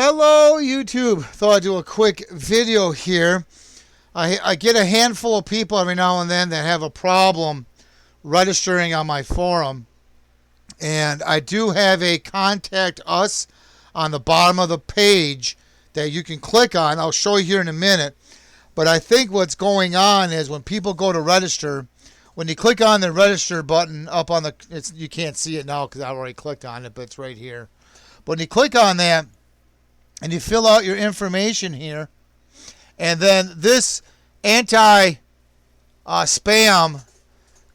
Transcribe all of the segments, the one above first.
Hello YouTube. Thought I'd do a quick video here. I get a handful of people every now and then that have a problem registering on my forum, and I do have a contact us on the bottom of the page that you can click on. I'll show you here in a minute, but I think what's going on is when people go to register, when you click on the register button up on the, you can't see it now because I already clicked on it, but it's right here. But when you click on that and you fill out your information here, and then this anti-spam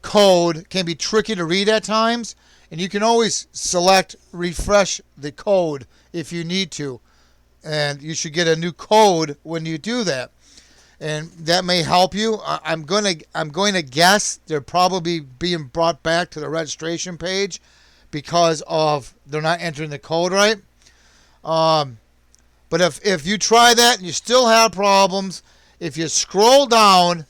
code can be tricky to read at times, and you can always select refresh the code if you need to, and you should get a new code when you do that, and that may help you. I'm going to guess they're probably being brought back to the registration page because of they're not entering the code right. But if you try that and you still have problems, if you scroll down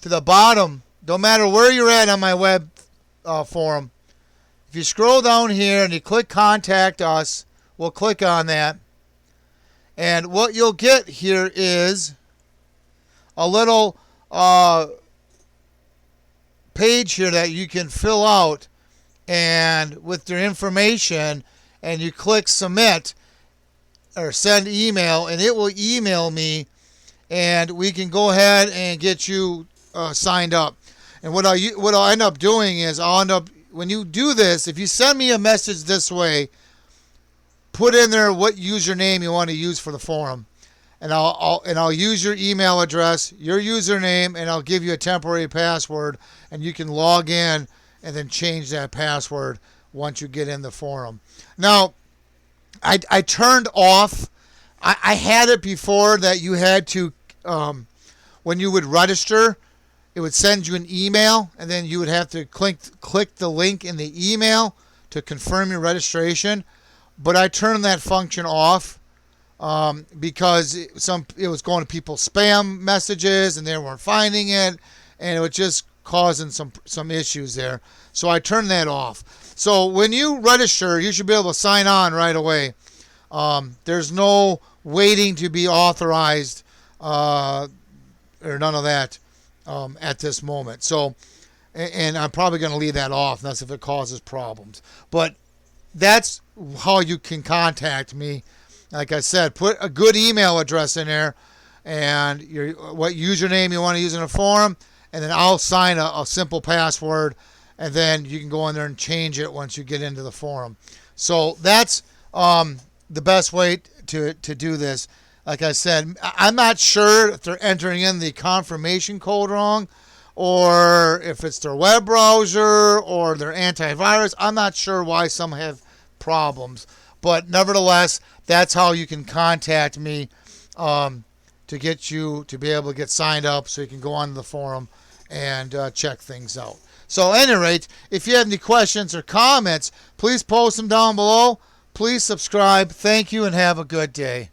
to the bottom, no matter where you're at on my web forum, if you scroll down here and you click Contact Us, we'll click on that. And what you'll get here is a little page here that you can fill out and with their information, and you click Submit or send email, and it will email me, and we can go ahead and get you signed up. And what I'll end up doing is when you do this, if you send me a message this way, put in there what username you want to use for the forum, and I'll use your email address, your username, and I'll give you a temporary password, and you can log in and then change that password once you get in the forum. Now, I turned off, I had it before that you had to, when you would register, it would send you an email, and then you would have to click the link in the email to confirm your registration. But I turned that function off because it was going to people's spam messages, and they weren't finding it, and it was just causing some issues there. So I turned that off. So when you register, you should be able to sign on right away. There's no waiting to be authorized or none of that at this moment. So, and I'm probably going to leave that off. That's if it causes problems. But that's how you can contact me. Like I said, put a good email address in there and what username you want to use in a forum, and then I'll sign a simple password, and then you can go in there and change it once you get into the forum. So that's the best way to do this. Like I said, I'm not sure if they're entering in the confirmation code wrong, or if it's their web browser or their antivirus. I'm not sure why some have problems, but nevertheless, that's how you can contact me to get you to be able to get signed up, so you can go on the forum and check things out. So at any rate, if you have any questions or comments, please post them down below. Please subscribe. Thank you, and have a good day.